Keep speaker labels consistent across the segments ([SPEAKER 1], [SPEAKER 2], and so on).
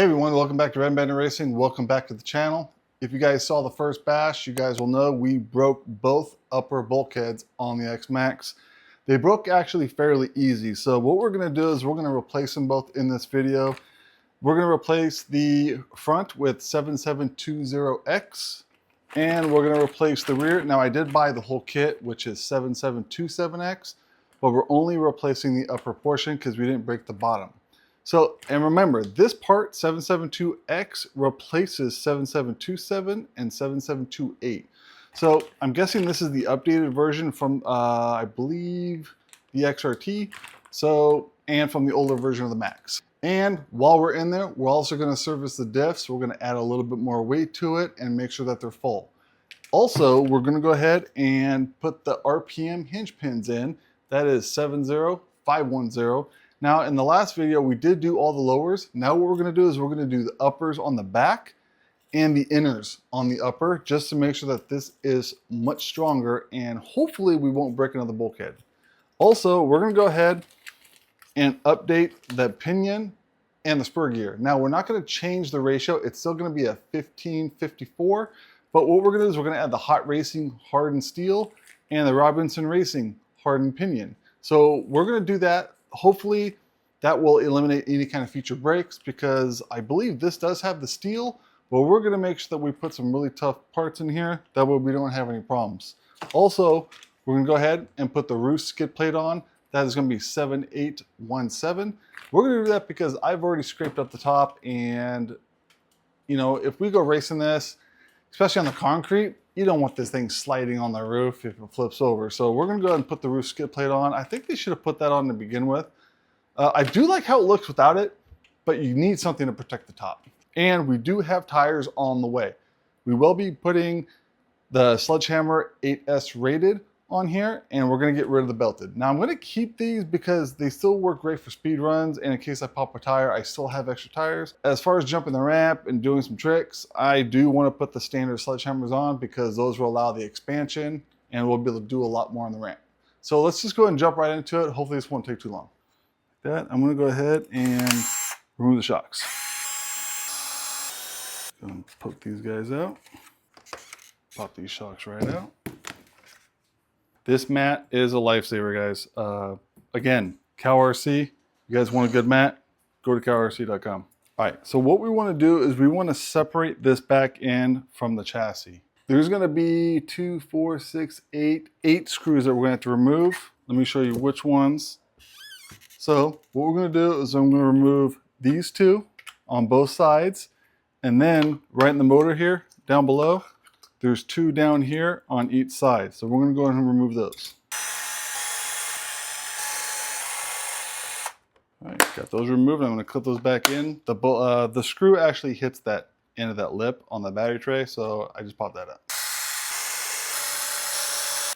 [SPEAKER 1] Hey everyone, welcome back to Red Bandit Racing. Welcome back to the channel. If you guys saw the first bash, you guys will know we broke both upper bulkheads on the X-Maxx. They broke actually fairly easy. So what we're going to do is we're going to replace them both in this video. We're going to replace the front with 7720X and we're going to replace the rear. Now I did buy the whole kit, which is 7727X, but we're only replacing the upper portion because we didn't break the bottom. So, and remember, this part 772X replaces 7727 and 7728. So I'm guessing this is the updated version from, I believe, the XRT, so, and from the older version of the Max. And while we're in there, we're also going to service the diffs. We're going to add a little bit more weight to it and make sure that they're full. Also, we're going to go ahead and put the RPM hinge pins in. That is 70510. Now, in the last video, we did do all the lowers. Now what we're gonna do is we're gonna do the uppers on the back and the inners on the upper, just to make sure that this is much stronger and hopefully we won't break another bulkhead. Also, we're gonna go ahead and update the pinion and the spur gear. Now, we're not gonna change the ratio. It's still gonna be a 15-54, but what we're gonna do is we're gonna add the Hot Racing hardened steel and the Robinson Racing hardened pinion. So we're gonna do that. Hopefully that will eliminate any kind of future breaks because I believe this does have the steel, but we're going to make sure that we put some really tough parts in here. That way we don't have any problems. Also, we're going to go ahead and put the roof skid plate on. That is going to be 7817. We're going to do that because I've already scraped up the top, and you know, if we go racing this, especially on the concrete, you don't want this thing sliding on the roof if it flips over. So we're gonna go ahead and put the roof skid plate on. I think they should have put that on to begin with. I do like how it looks without it, but you need something to protect the top. And we do have tires on the way. We will be putting the Sledgehammer 8S rated on here, and we're gonna get rid of the belted. Now I'm gonna keep these because they still work great for speed runs, and in case I pop a tire, I still have extra tires. As far as jumping the ramp and doing some tricks, I do wanna put the standard Sledgehammers on because those will allow the expansion and we'll be able to do a lot more on the ramp. So let's just go ahead and jump right into it. Hopefully this won't take too long. Like that, I'm gonna go ahead and remove the shocks. Gonna poke these guys out. Pop these shocks right out. This mat is a lifesaver, guys. Again, CowRC, you guys want a good mat, go to cowrc.com. All right, so what we want to do is we want to separate this back end from the chassis. There's going to be 2, 4, 6, 8 screws that we're going to have to remove. Let me show you which ones. So what we're going to do is I'm going to remove these two on both sides, and then right in the motor here, down below, there's 2 down here on each side. So we're gonna go ahead and remove those. All right, got those removed. I'm gonna clip those back in. The screw actually hits that end of that lip on the battery tray, so I just popped that up.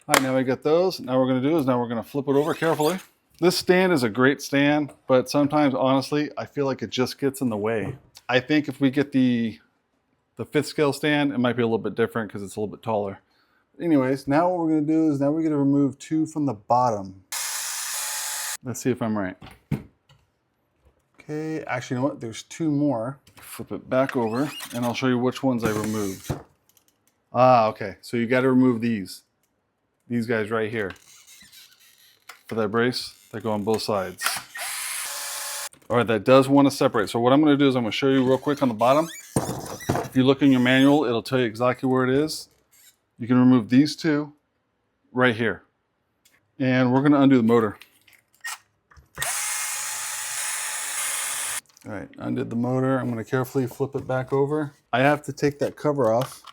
[SPEAKER 1] All right, now we got those. Now what we're gonna do is now we're gonna flip it over carefully. This stand is a great stand, but sometimes, honestly, I feel like it just gets in the way. I think if we get the 5th scale stand, it might be a little bit different because it's a little bit taller. Anyways, now what we're going to do is now we're going to remove 2 from the bottom. Let's see if I'm right. Okay, actually, you know what? There's 2 more. Flip it back over and I'll show you which ones I removed. Ah, okay. So you got to remove these guys right here for that brace that go on both sides. All right, that does want to separate. So what I'm going to do is I'm going to show you real quick on the bottom. If you look in your manual, it'll tell you exactly where it is. You can remove these 2 right here. And we're going to undo the motor. All right, undid the motor. I'm going to carefully flip it back over. I have to take that cover off.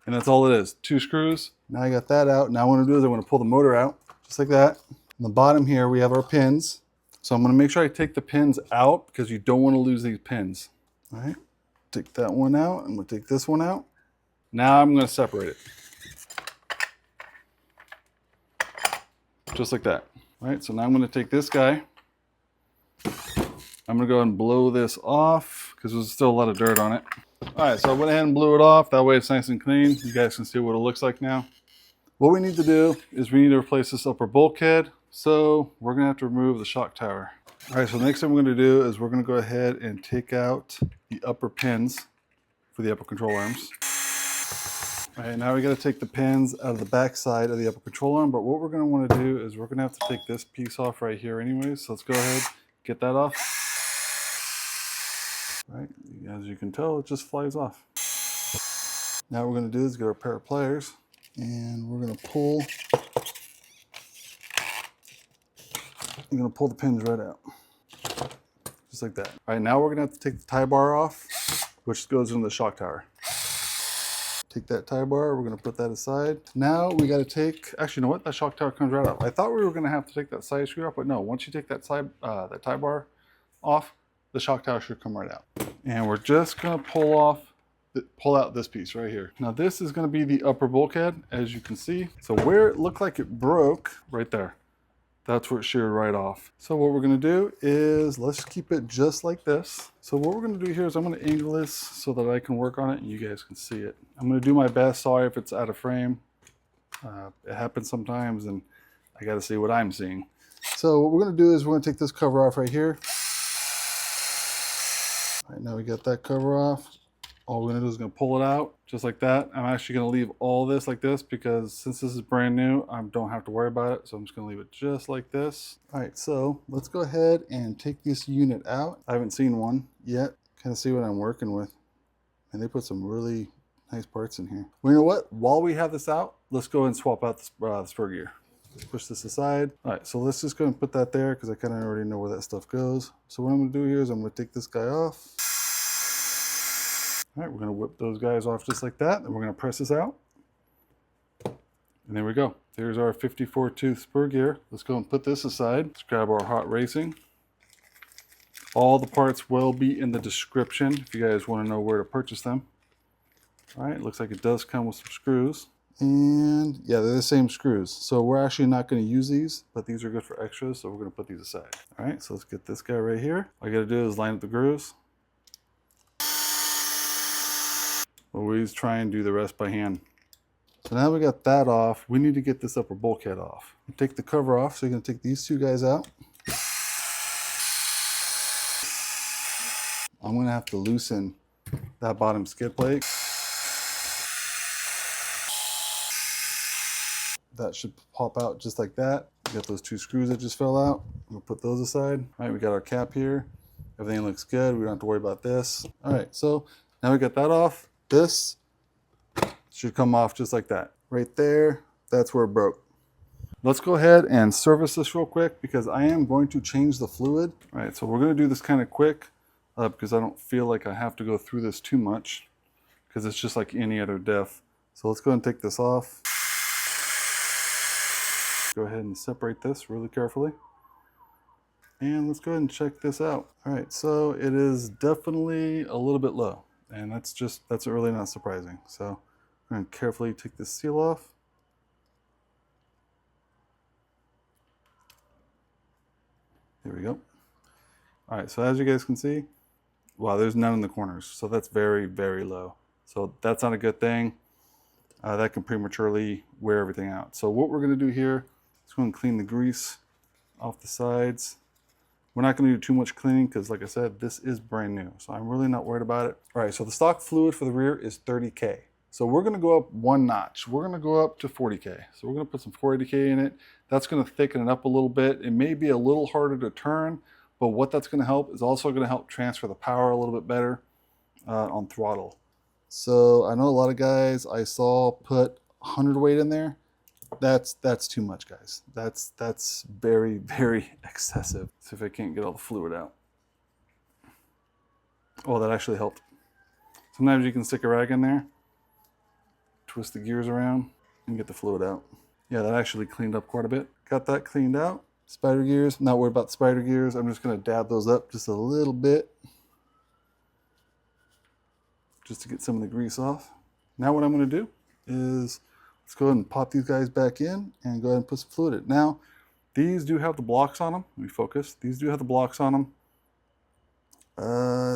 [SPEAKER 1] And that's all it is, 2 screws. Now I got that out. Now what I'm going to do is I'm going to pull the motor out, just like that. On the bottom here, we have our pins. So I'm going to make sure I take the pins out because you don't want to lose these pins. All right, take that one out. I'm going to take this one out. Now I'm going to separate it. Just like that. All right, so now I'm going to take this guy. I'm going to go ahead and blow this off because there's still a lot of dirt on it. All right, so I went ahead and blew it off. That way it's nice and clean. You guys can see what it looks like now. What we need to do is we need to replace this upper bulkhead. So we're gonna have to remove the shock tower. All right, so the next thing we're going to do is we're going to go ahead and take out the upper pins for the upper control arms. All right, now we got to take the pins out of the back side of the upper control arm, but what we're going to want to do is we're going to have to take this piece off right here anyways. So let's go ahead, get that off. All right, as you can tell, it just flies off. Now what we're going to do is get our pair of pliers and we're going to pull. I'm going to pull the pins right out. Just like that. All right, now we're going to have to take the tie bar off, which goes into the shock tower. Take that tie bar, we're going to put that aside. Now we got to take, actually, you know what? That shock tower comes right off. I thought we were going to have to take that side screw off, but no, once you take that that tie bar off, the shock tower should come right out. And we're just going to pull out this piece right here. Now this is going to be the upper bulkhead, as you can see. So where it looked like it broke, right there, that's where it sheared right off. So what we're going to do is let's keep it just like this. So what we're going to do here is I'm going to angle this so that I can work on it and you guys can see it. I'm going to do my best. Sorry if it's out of frame. It happens sometimes and I got to see what I'm seeing. So what we're going to do is we're going to take this cover off right here. All right, now we got that cover off. All we're going to do is going to pull it out just like that. I'm actually going to leave all this like this because since this is brand new, I don't have to worry about it. So I'm just going to leave it just like this. All right, so let's go ahead and take this unit out. I haven't seen one yet. Kind of see what I'm working with. And they put some really nice parts in here. Well, you know what? While we have this out, let's go and swap out the spur gear. Let's push this aside. All right, so let's just go and put that there because I kind of already know where that stuff goes. So what I'm going to do here is I'm going to take this guy off. All right, we're going to whip those guys off just like that, and we're going to press this out. And there we go. There's our 54 tooth spur gear. Let's go and put this aside. Let's grab our hot racing. All the parts will be in the description if you guys want to know where to purchase them. All right, looks like it does come with some screws. And yeah, they're the same screws. So we're actually not going to use these, but these are good for extras, so we're going to put these aside. All right, so let's get this guy right here. All you got to do is line up the grooves. Always try and do the rest by hand. So now we got that off, we need to get this upper bulkhead off. Take the cover off, so you're going to take these two guys out. I'm going to have to loosen that bottom skid plate. That should pop out just like that. We got those two screws that just fell out. We'll put those aside. All right, we got our cap here. Everything looks good. We don't have to worry about this. All right, so now we got that off. This should come off just like that. Right there, that's where it broke. Let's go ahead and service this real quick because I am going to change the fluid. All right, so we're going to do this kind of quick because I don't feel like I have to go through this too much because it's just like any other diff. So let's go ahead and take this off. Go ahead and separate this really carefully. And let's go ahead and check this out. All right, so it is definitely a little bit low. And that's really not surprising. So I'm going to carefully take this seal off. There we go. All right, so as you guys can see, wow, there's none in the corners. So that's very, very low. So that's not a good thing. That can prematurely wear everything out. So what we're going to do here is go and clean the grease off the sides. We're not going to do too much cleaning because, like I said, this is brand new. So I'm really not worried about it. All right, so the stock fluid for the rear is 30K. So we're going to go up one notch. We're going to go up to 40K. So we're going to put some 40K in it. That's going to thicken it up a little bit. It may be a little harder to turn, but what that's going to help is also going to help transfer the power a little bit better on throttle. So I know a lot of guys I saw put 100 weight in there. That's too much, guys. That's very, very excessive. See if I can't get all the fluid out. Oh, that actually helped. Sometimes you can stick a rag in there, twist the gears around, and get the fluid out. Yeah, that actually cleaned up quite a bit. Got that cleaned out. Spider gears, not worried about the spider gears. I'm just gonna dab those up just a little bit, just to get some of the grease off. Now what I'm gonna do is let's go ahead and pop these guys back in and go ahead and put some fluid in. Now, these do have the blocks on them. Let me focus. These do have the blocks on them.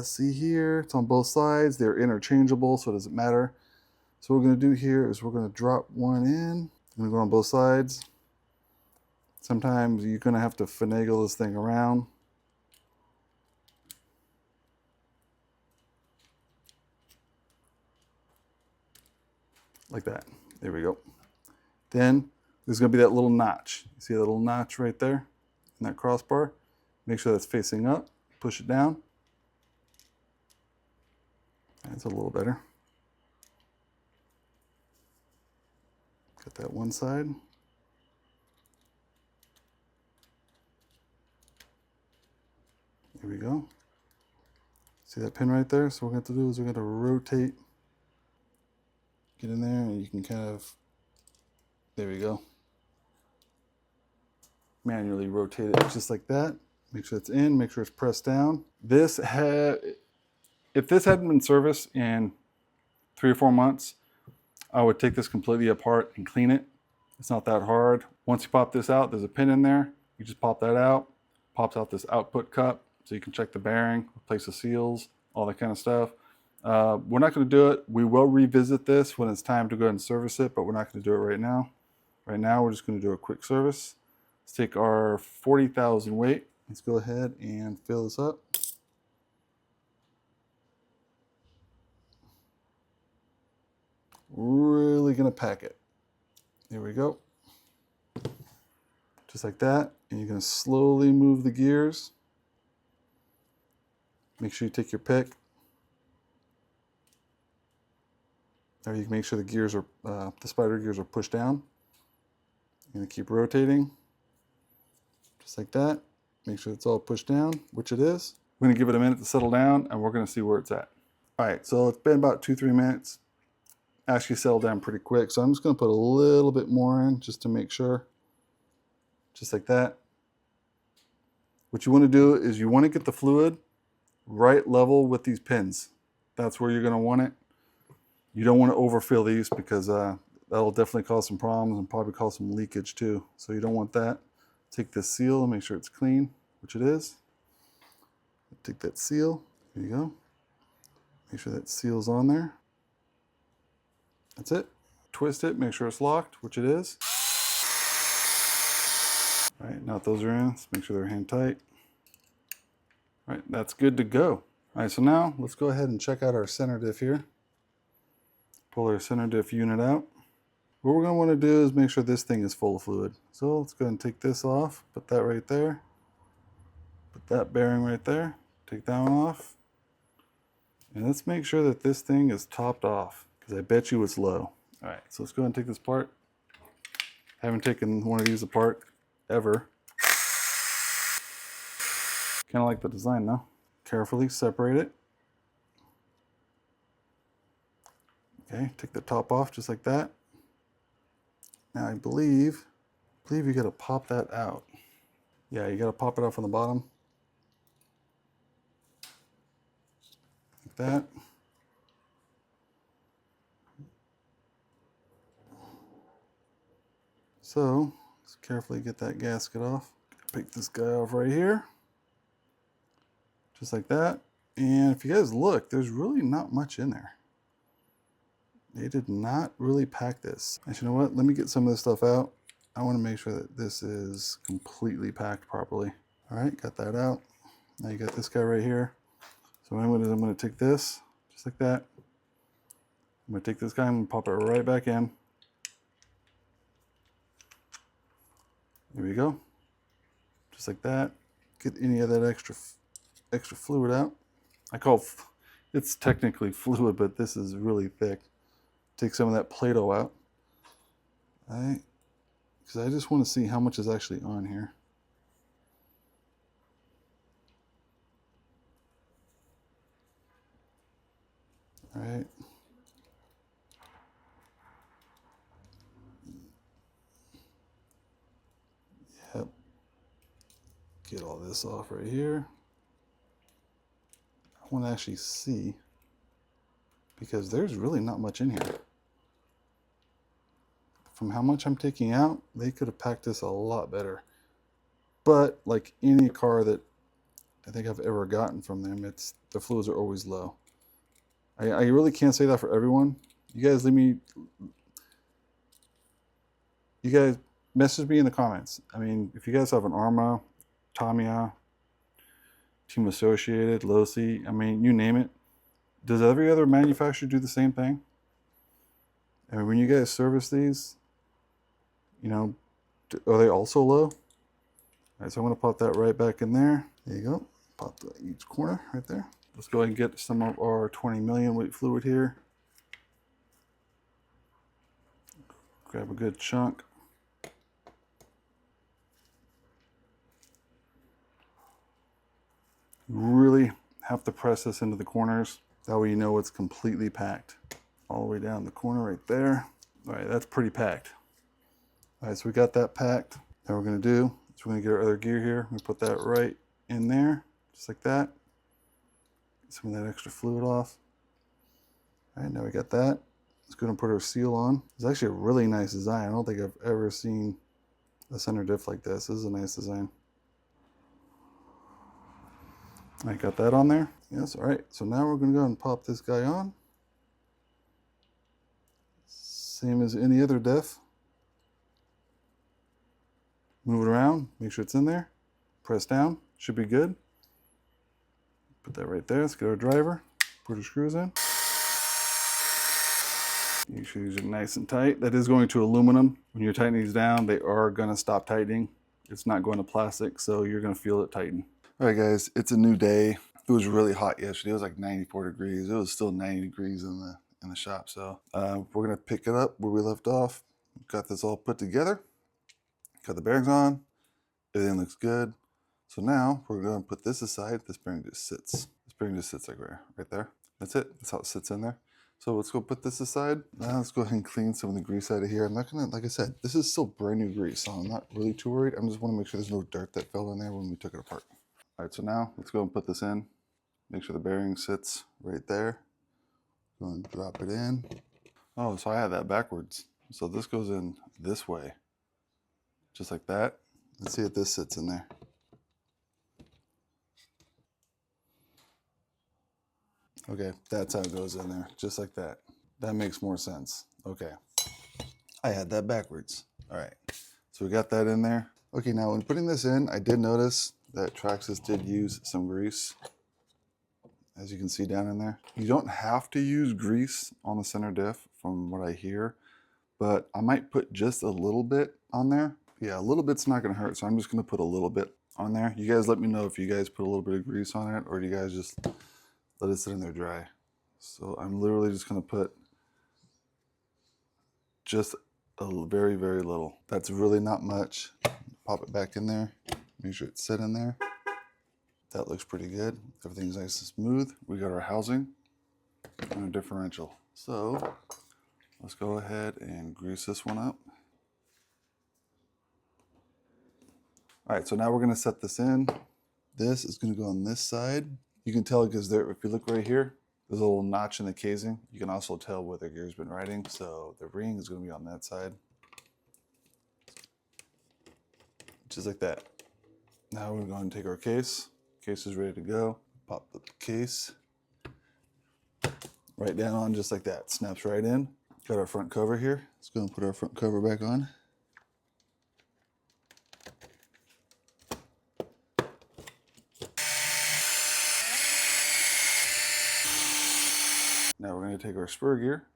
[SPEAKER 1] See here, it's on both sides. They're interchangeable, so it doesn't matter. So what we're going to do here is we're going to drop one in. I'm going to go on both sides. Sometimes you're going to have to finagle this thing around. like that. There we go. Then there's going to be that little notch. You see that little notch right there in that crossbar? Make sure that's facing up. Push it down. That's a little better. Got that one side. There we go. See that pin right there? So what we're going to do is we're going to rotate. Get in there and you can kind of, there we go. Manually rotate it just like that. Make sure it's in, make sure it's pressed down. If this hadn't been serviced in 3 or 4 months, I would take this completely apart and clean it. It's not that hard. Once you pop this out, there's a pin in there. You just pop that out. Pops out this output cup so you can check the bearing, replace the seals, all that kind of stuff. We're not going to do it. We will revisit this when it's time to go ahead and service it, but we're not going to do it right now. Right now, we're just going to do a quick service. Let's take our 40,000 weight. Let's go ahead and fill this up. Really going to pack it. There we go. Just like that. And you're going to slowly move the gears. Make sure you take your pick. Or you can make sure the gears are, the spider gears are pushed down. You're going to keep rotating. Just like that. Make sure it's all pushed down, which it is. We're going to give it a minute to settle down and we're going to see where it's at. All right, so it's been about 2-3 minutes. Actually settled down pretty quick. So I'm just going to put a little bit more in just to make sure. Just like that. What you want to do is you want to get the fluid right level with these pins. That's where you're going to want it. You don't want to overfill these because that'll definitely cause some problems and probably cause some leakage too. So you don't want that. Take this seal and make sure it's clean, which it is. Take that seal. There you go. Make sure that seal's on there. That's it. Twist it, make sure it's locked, which it is. All right, now that those are in, let's make sure they're hand tight. All right, that's good to go. All right, so now let's go ahead and check out our center diff here. Pull our center diff unit out. What we're going to want to do is make sure this thing is full of fluid. So let's go ahead and take this off, put that right there. Put that bearing right there. Take that one off. And let's make sure that this thing is topped off, because I bet you it's low. All right, so let's go ahead and take this apart. Haven't taken one of these apart ever. Kind of like the design though. Carefully separate it. Okay, take the top off just like that. Now I believe you gotta pop that out. Yeah, you gotta pop it out from the bottom. Like that. So, let's carefully get that gasket off. Pick this guy off right here. Just like that. And if you guys look, there's really not much in there. They did not really pack this. Actually, you know what? Let me get some of this stuff out. I want to make sure that this is completely packed properly. All right, got that out. Now you got this guy right here. So what I'm going to do is I'm going to take this, just like that. I'm going to take this guy and pop it right back in. There we go. Just like that. Get any of that extra fluid out. It's technically fluid, but this is really thick. Take some of that Play-Doh out. All right. Because I just want to see how much is actually on here. All right. Yep. Get all this off right here. I want to actually see, because there's really not much in here. From how much I'm taking out, they could have packed this a lot better. But like any car that I think I've ever gotten from them, the fluids are always low. I really can't say that for everyone. You guys message me in the comments. I mean, if you guys have an Arma, Tamiya, Team Associated, Losi, I mean, you name it. Does every other manufacturer do the same thing? And when you guys service these, you know, are they also low? All right, so I'm gonna pop that right back in there. There you go. Pop each corner right there. Let's go ahead and get some of our 20 million weight fluid here. Grab a good chunk. Really have to press this into the corners. That way you know it's completely packed. All the way down the corner right there. All right, that's pretty packed. All right, so we got that packed. Now we're gonna do is we're gonna get our other gear here. We put that right in there, just like that. Get some of that extra fluid off. All right, now we got that. Let's go and put our seal on. It's actually a really nice design. I don't think I've ever seen a center diff like this. This is a nice design. I got that on there. Yes, all right. So now we're gonna go and pop this guy on. Same as any other diff. Move it around, make sure it's in there. Press down, should be good. Put that right there. Let's get our driver. Put our screws in. Make sure these are nice and tight. That is going to aluminum. When you're tightening these down, they are gonna stop tightening. It's not going to plastic, so you're gonna feel it tighten. All right, guys, it's a new day. It was really hot yesterday. It was like 94 degrees. It was still 90 degrees in the shop. So we're gonna pick it up where we left off. Got this all put together. Got the bearings on. Everything looks good. So now we're gonna put this aside. This bearing just sits. This bearing just sits like right there. That's it. That's how it sits in there. So let's go put this aside. Now let's go ahead and clean some of the grease out of here. I'm not gonna, like I said, this is still brand new grease, so I'm not really too worried. I just wanna make sure there's no dirt that fell in there when we took it apart. All right, so now let's go and put this in. Make sure the bearing sits right there. Go and drop it in. Oh, so I had that backwards. So this goes in this way, just like that. Let's see if this sits in there. Okay, that's how it goes in there, just like that. That makes more sense. Okay, I had that backwards. All right, so we got that in there. Okay, now when putting this in, I did notice that Traxxas did use some grease, as you can see down in there. You don't have to use grease on the center diff from what I hear, but I might put just a little bit on there. Yeah, a little bit's not gonna hurt, so I'm just gonna put a little bit on there. You guys let me know if you guys put a little bit of grease on it, or do you guys just let it sit in there dry. So I'm literally just gonna put just a very, very little. That's really not much. Pop it back in there. Make sure it's set in there. That looks pretty good. Everything's nice and smooth. We got our housing and a differential. So let's go ahead and grease this one up. All right, so now we're gonna set this in. This is gonna go on this side. You can tell because there, if you look right here, there's a little notch in the casing. You can also tell where the gear's been riding. So the ring is gonna be on that side. Just like that. Now we're going to take our case. Case is ready to go. Pop the case right down on just like that. Snaps right in. Got our front cover here. Let's go and put our front cover back on. Now we're going to take our spur gear.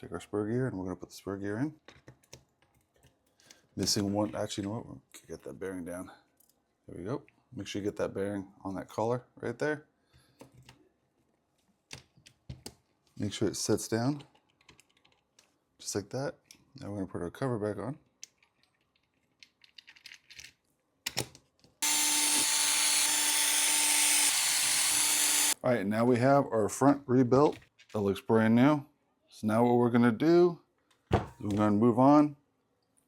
[SPEAKER 1] Take our spur gear and we're going to put the spur gear in. Missing one. Actually, you know what? We'll get that bearing down. There we go. Make sure you get that bearing on that collar right there. Make sure it sits down. Just like that. Now we're going to put our cover back on. All right, now we have our front rebuilt. That looks brand new. So now what we're going to do is we're going to move on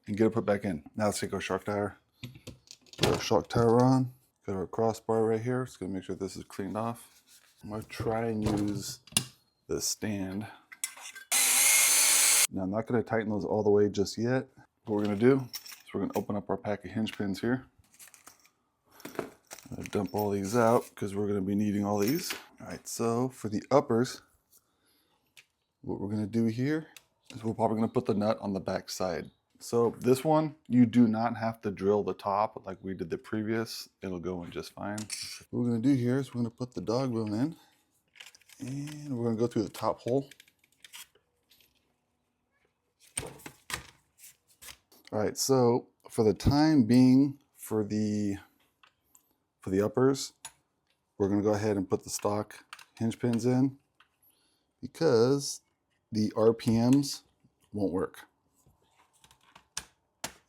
[SPEAKER 1] and get it put back in. Now let's take our shock tower. Put our shock tower on. Got our crossbar right here. Just gonna make sure this is cleaned off. I'm gonna try and use the stand. Now I'm not gonna tighten those all the way just yet. What we're gonna do is we're gonna open up our pack of hinge pins here. I'm gonna dump all these out because we're gonna be needing all these. All right, so for the uppers, what we're gonna do here is we're probably gonna put the nut on the back side. So this one, you do not have to drill the top like we did the previous. It'll go in just fine. What we're gonna do here is we're gonna put the dog bone in and we're gonna go through the top hole. All right, so for the time being, for the uppers, we're gonna go ahead and put the stock hinge pins in because the RPMs won't work.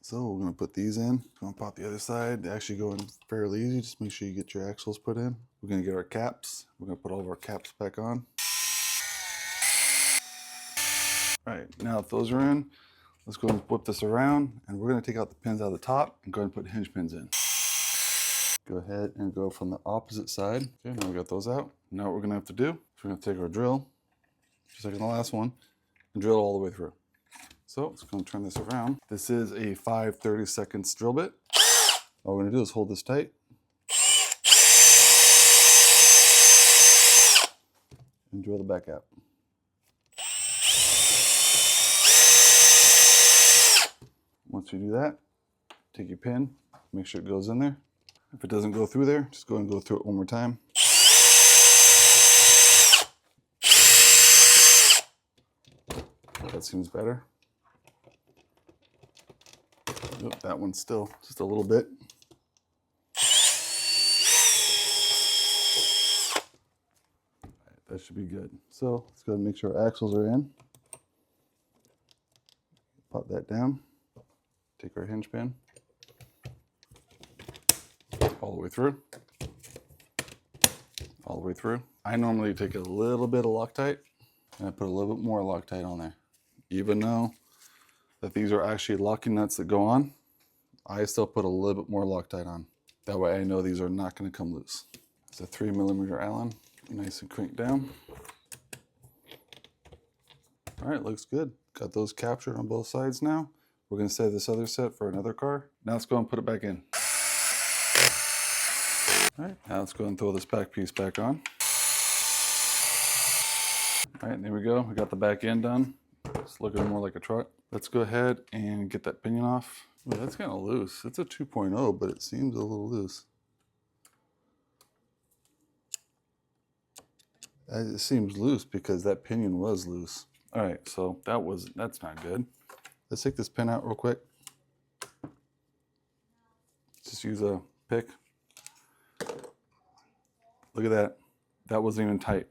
[SPEAKER 1] So we're gonna put these in. Gonna pop the other side. They actually go in fairly easy. Just make sure you get your axles put in. We're gonna get our caps. We're gonna put all of our caps back on. All right, now that those are in, let's go and whip this around, and we're gonna take out the pins out of the top and go ahead and put hinge pins in. Go ahead and go from the opposite side. Okay, now we got those out. Now what we're gonna have to do is we're gonna take our drill, just like in the last one, and drill it all the way through. So let's go and turn this around. This is a 5/32 drill bit. All we're gonna do is hold this tight. And drill the back out. Once you do that, take your pin, make sure it goes in there. If it doesn't go through there, just go and go through it one more time. That seems better. Nope, that one's still just a little bit. That should be good. So let's go ahead and make sure our axles are in. Pop that down. Take our hinge pin all the way through. All the way through. I normally take a little bit of Loctite and I put a little bit more Loctite on there. Even though that these are actually locking nuts that go on, I still put a little bit more Loctite on. That way I know these are not going to come loose. It's a 3mm Allen, nice and crinked down. All right, looks good. Got those captured on both sides now. We're going to save this other set for another car. Now let's go and put it back in. All right, now let's go and throw this back piece back on. All right, there we go. We got the back end done. It's looking more like a truck. Let's go ahead and get that pinion off. Well, that's kind of loose. It's a 2.0, but it seems a little loose. It seems loose because that pinion was loose. All right, so that's not good. Let's take this pin out real quick. Just use a pick. Look at that. That wasn't even tight.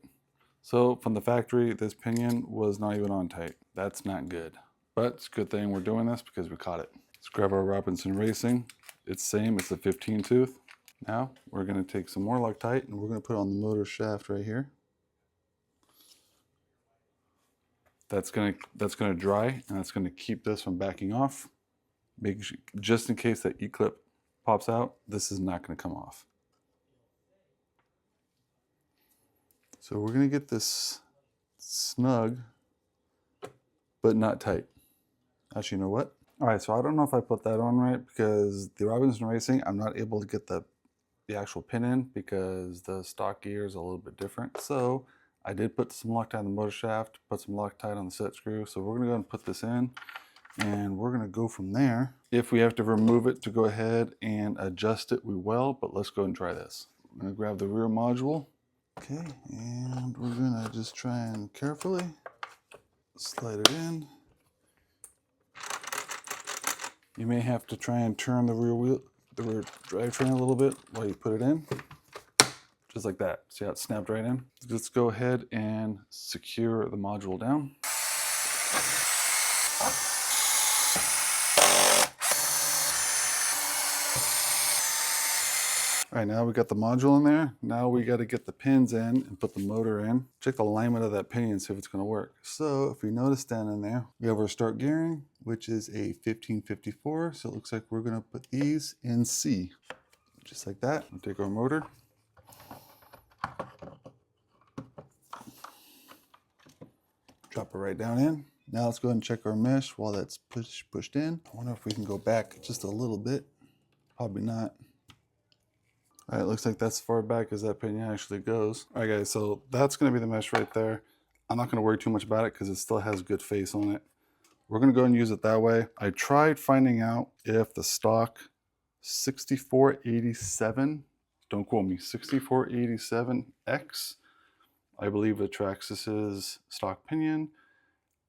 [SPEAKER 1] So from the factory, this pinion was not even on tight. That's not good. But it's a good thing we're doing this because we caught it. Let's grab our Robinson Racing. It's same, it's a 15 tooth. Now we're gonna take some more Loctite and we're gonna put it on the motor shaft right here. That's gonna dry and that's gonna keep this from backing off. Just in case that E-clip pops out, this is not gonna come off. So we're gonna get this snug, but not tight. Actually, you know what? All right, so I don't know if I put that on right because the Robinson Racing, I'm not able to get the actual pin in because the stock gear is a little bit different. So I did put some Loctite on the motor shaft, put some Loctite on the set screw. So we're gonna go and put this in and we're gonna go from there. If we have to remove it to go ahead and adjust it, we will, but let's go and try this. I'm gonna grab the rear module. Okay, and we're gonna just try and carefully slide it in. You may have to try and turn the rear drivetrain a little bit while you put it in. Just like that. See how it snapped right in? Let's go ahead and secure the module down. All right, now we got the module in there. Now we got to get the pins in and put the motor in. Check the alignment of that pinion and see if it's going to work. So if we notice down in there, we have our start gearing, which is a 1554. So it looks like we're going to put these in C. Just like that. We'll take our motor. Drop it right down in. Now let's go ahead and check our mesh while that's pushed in. I wonder if we can go back just a little bit. Probably not. All right, looks like that's as far back as that pinion actually goes. All right, guys, so that's gonna be the mesh right there. I'm not gonna worry too much about it because it still has good face on it. We're gonna go and use it that way. I tried finding out if the stock 6487, don't quote me, 6487X, I believe the Traxxas stock pinion,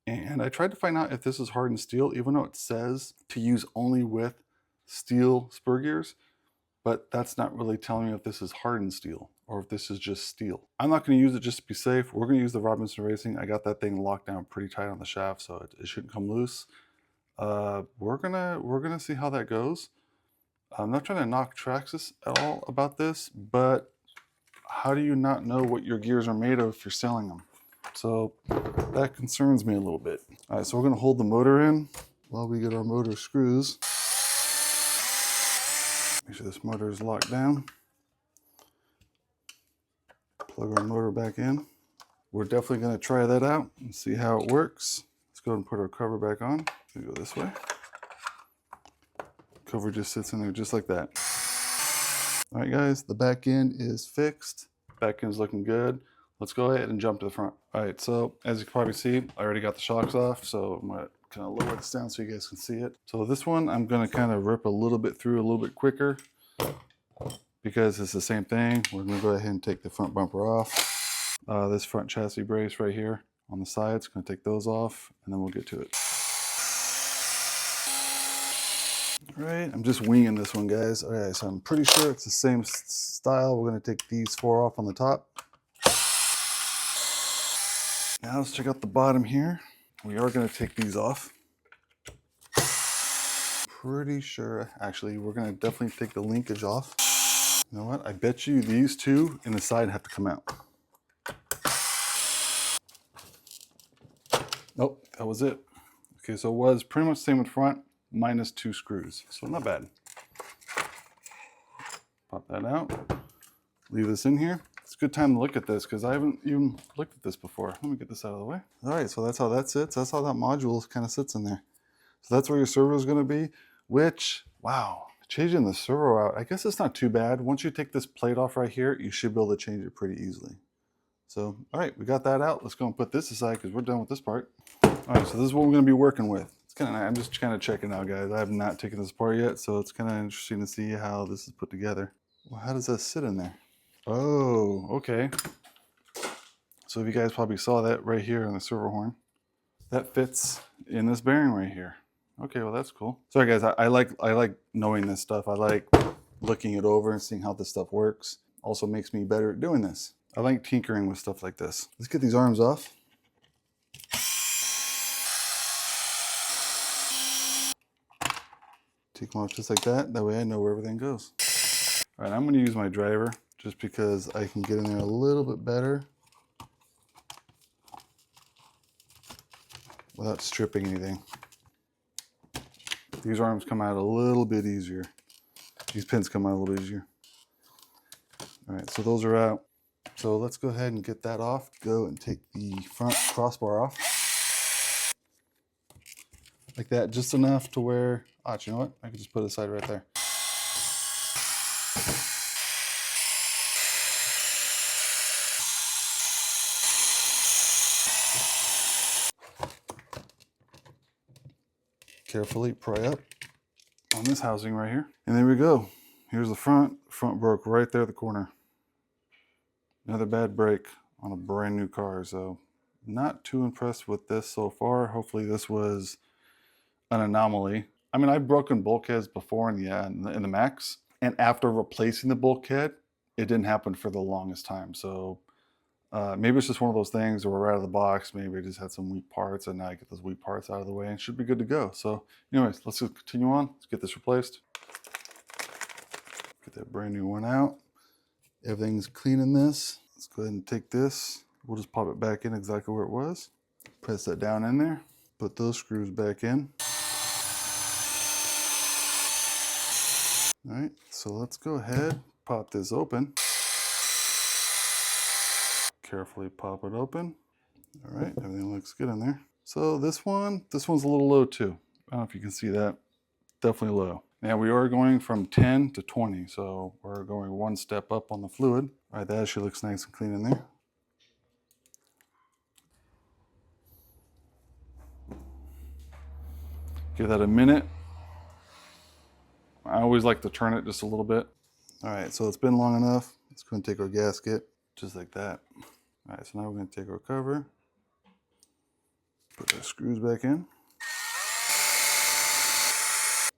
[SPEAKER 1] And I tried to find out if this is hardened steel, even though it says to use only with steel spur gears, but that's not really telling me if this is hardened steel or if this is just steel. I'm not going to use it just to be safe. We're going to use the Robinson Racing. I got that thing locked down pretty tight on the shaft, so it shouldn't come loose. We're gonna see how that goes. I'm not trying to knock Traxxas at all about this, but how do you not know what your gears are made of if you're selling them? So that concerns me a little bit. All right, so we're gonna hold the motor in while we get our motor screws. Make sure this motor is locked down. Plug our motor back in. We're definitely gonna try that out and see how it works. Let's go ahead and put our cover back on. We go this way. Cover just sits in there just like that. All right, guys, the back end is fixed. Back end's looking good. Let's go ahead and jump to the front. All right, so as you can probably see, I already got the shocks off, so I'm gonna kind of lower this down so you guys can see it. So this one, I'm gonna kind of rip a little bit through a little bit quicker because it's the same thing. We're gonna go ahead and take the front bumper off. This front chassis brace right here on the sides, gonna take those off, and then we'll get to it. All right, I'm just winging this one, guys. Okay, so I'm pretty sure it's the same style. We're gonna take these 4 off on the top. Now let's check out the bottom here. We are gonna take these off. Pretty sure, actually, we're gonna definitely take the linkage off. You know what? I bet you these 2 in the side have to come out. Nope, that was it. Okay, so it was pretty much the same in front, minus 2 screws. So not bad. Pop that out. Leave this in here. It's a good time to look at this because I haven't even looked at this before. Let me get this out of the way. All right, so that's how that sits. That's how that module kind of sits in there. So that's where your servo is going to be, which, wow, changing the servo out, I guess it's not too bad. Once you take this plate off right here, you should be able to change it pretty easily. So, all right, we got that out. Let's go and put this aside because we're done with this part. All right, so this is what we're going to be working with. It's kind of nice. I'm just kind of checking out, guys. I have not taken this apart yet, so it's kind of interesting to see how this is put together. Well, how does that sit in there? Oh, okay. So if you guys probably saw that right here on the servo horn, that fits in this bearing right here. Okay, well that's cool. Sorry guys, I like knowing this stuff. I like looking it over and seeing how this stuff works. Also makes me better at doing this. I like tinkering with stuff like this. Let's get these arms off. Take them off just like that. That way I know where everything goes. All right, I'm gonna use my driver just because I can get in there a little bit better without stripping anything. These arms come out a little bit easier. These pins come out a little bit easier. All right, so those are out. So let's go ahead and get that off. Go and take the front crossbar off. Like that, just enough to where, you know what? I can just put it aside right there. Carefully pry up on this housing right here. And there we go. Here's the front. Front broke right there at the corner. Another bad break on a brand new car. So not too impressed with this so far. Hopefully this was an anomaly. I mean, I've broken bulkheads before in the Max. And after replacing the bulkhead, it didn't happen for the longest time. So maybe it's just one of those things where we're out of the box. Maybe I just had some weak parts and now I get those weak parts out of the way and it should be good to go. So anyways, let's just continue on. Let's get this replaced. Get that brand new one out. Everything's clean in this. Let's go ahead and take this. We'll just pop it back in exactly where it was. Press that down in there. Put those screws back in. All right, so let's go ahead, pop this open. Carefully pop it open. All right, everything looks good in there. So this one's a little low too. I don't know if you can see that. Definitely low. Now we are going from 10 to 20, so we're going one step up on the fluid. All right, that actually looks nice and clean in there. Give that a minute. I always like to turn it just a little bit. All right, so it's been long enough. Let's go and take our gasket, just like that. All right, so now we're gonna take our cover. Put the screws back in.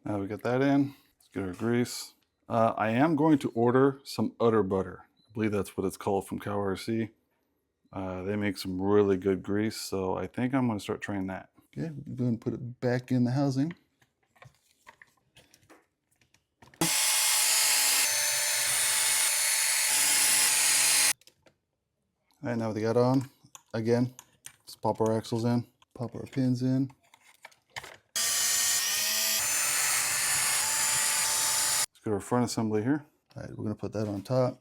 [SPEAKER 1] Now we got that in. Let's get our grease. I am going to order some udder butter. I believe that's what it's called from Cow RC. They make some really good grease, so I think I'm going to start trying that. Okay, go ahead and put it back in the housing. All right, now with the gut on, again, let's pop our axles in, pop our pins in. Let's get our front assembly here. All right, we're gonna put that on top.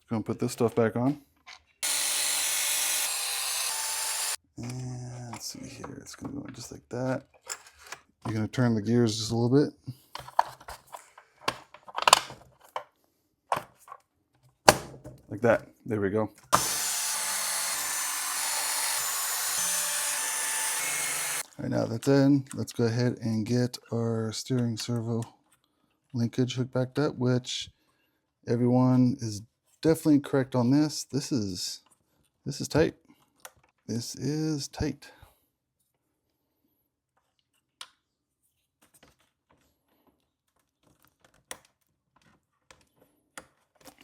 [SPEAKER 1] Gonna put this stuff back on. And let's see here, it's gonna go in just like that. You're gonna turn the gears just a little bit. Like that, there we go. All right, now that's in, let's go ahead and get our steering servo linkage hooked back up, which everyone is definitely correct on this. This is tight. This is tight.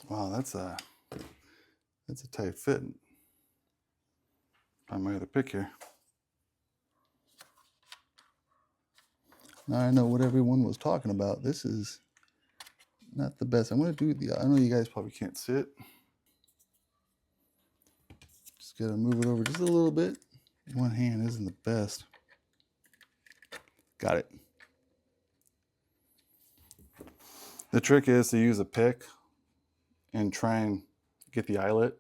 [SPEAKER 1] Wow, that's a tight fit. I might have to pick here. Now I know what everyone was talking about. This is not the best. I'm going to do I know you guys probably can't see it. Just got to move it over just a little bit. One hand isn't the best. Got it. The trick is to use a pick and try and get the eyelet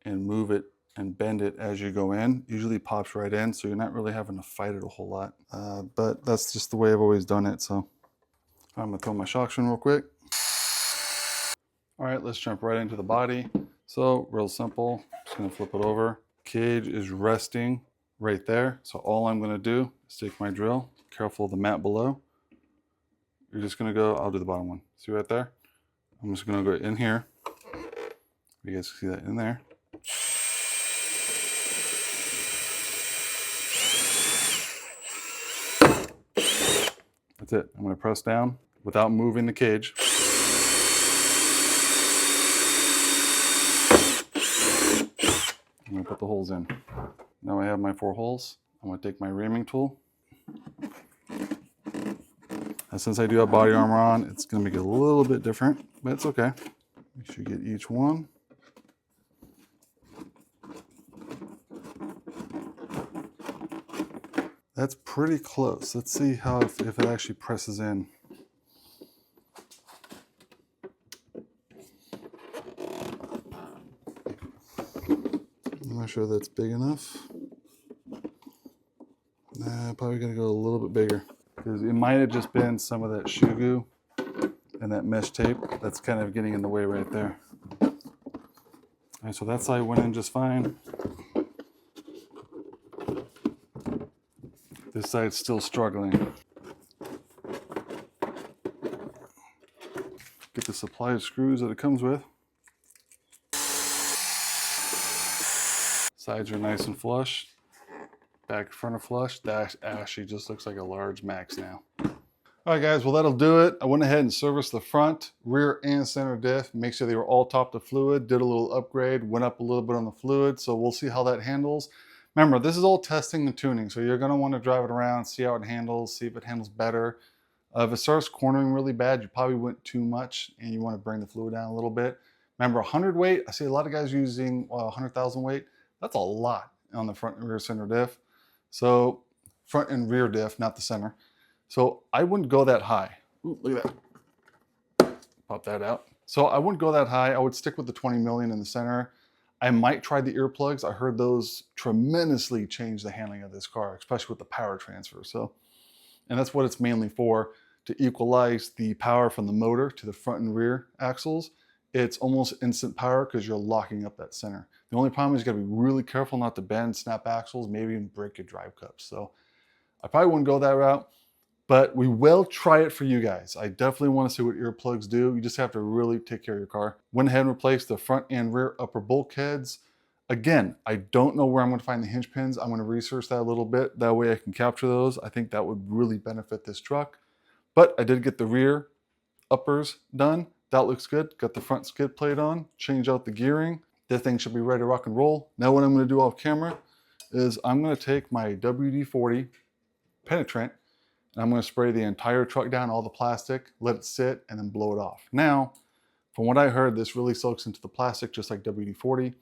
[SPEAKER 1] and move it and bend it as you go in. Usually pops right in, so you're not really having to fight it a whole lot. But that's just the way I've always done it, so. I'm gonna throw my shocks in real quick. All right, let's jump right into the body. So real simple, just gonna flip it over. Cage is resting right there. So all I'm gonna do is take my drill, careful of the mat below. You're just gonna go, I'll do the bottom one. See right there? I'm just gonna go in here. You guys can see that in there. That's it. I'm gonna press down without moving the cage. I'm gonna put the holes in. Now I have my 4 holes. I'm gonna take my reaming tool. And since I do have body armor on, it's gonna make it a little bit different, but it's okay. Make sure you get each one. That's pretty close. Let's see how if it actually presses in. I'm not sure that's big enough. Nah, probably gonna go a little bit bigger because it might have just been some of that shoe goo and that mesh tape that's kind of getting in the way right there. All right, so that side went in just fine. This side's still struggling. Get the supply of screws that it comes with. Sides are nice and flush. Back front are flush. That actually just looks like a large Max now. All right guys, well that'll do it. I went ahead and serviced the front, rear, and center diff. Make sure they were all topped to fluid. Did a little upgrade, went up a little bit on the fluid. So we'll see how that handles. Remember, this is all testing and tuning, so you're gonna wanna drive it around, see how it handles, see if it handles better. If it starts cornering really bad, you probably went too much and you wanna bring the fluid down a little bit. Remember, 100 weight, I see a lot of guys using 100,000 weight. That's a lot on the front and rear center diff. So, front and rear diff, not the center. So I wouldn't go that high. Ooh, look at that. Pop that out. So I wouldn't go that high. I would stick with the 20 million in the center. I might try the earplugs. I heard those tremendously change the handling of this car, especially with the power transfer. So, and that's what it's mainly for, to equalize the power from the motor to the front and rear axles. It's almost instant power because you're locking up that center. The only problem is you gotta be really careful not to bend, snap axles, maybe even break your drive cups. So I probably wouldn't go that route, but we will try it for you guys. I definitely wanna see what earplugs do. You just have to really take care of your car. Went ahead and replaced the front and rear upper bulkheads. Again, I don't know where I'm going to find the hinge pins. I'm going to research that a little bit. That way I can capture those. I think that would really benefit this truck. But I did get the rear uppers done. That looks good. Got the front skid plate on. Change out the gearing. This thing should be ready to rock and roll. Now what I'm going to do off camera is I'm going to take my WD-40 penetrant and I'm going to spray the entire truck down, all the plastic, let it sit, and then blow it off. Now, from what I heard, this really soaks into the plastic just like WD-40,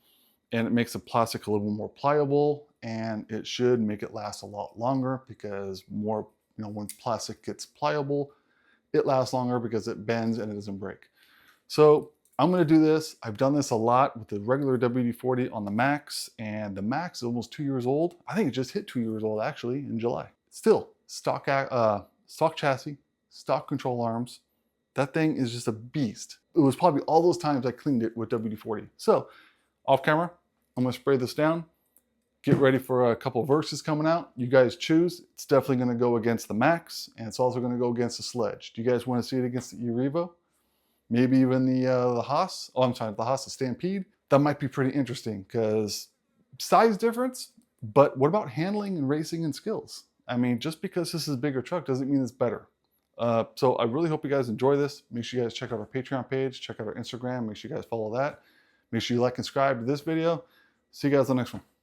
[SPEAKER 1] and it makes the plastic a little more pliable, and it should make it last a lot longer because more, when plastic gets pliable, it lasts longer because it bends and it doesn't break. So I'm going to do this. I've done this a lot with the regular WD-40 on the Max, and the Max is almost 2 years old. I think it just hit 2 years old actually in July. Still, stock chassis, stock control arms. That thing is just a beast. It was probably all those times I cleaned it with WD-40. So off camera, I'm going to spray this down. Get ready for a couple of verses coming out. You guys choose. It's definitely going to go against the Max, and it's also going to go against the Sledge. Do you guys want to see it against the E-Revo? Maybe even the Haas? Oh, I'm sorry, the Haas, the Stampede? That might be pretty interesting because size difference, but what about handling and racing and skills? I mean, just because this is a bigger truck doesn't mean it's better. So I really hope you guys enjoy this. Make sure you guys check out our Patreon page, check out our Instagram, make sure you guys follow that. Make sure you like and subscribe to this video. See you guys on the next one.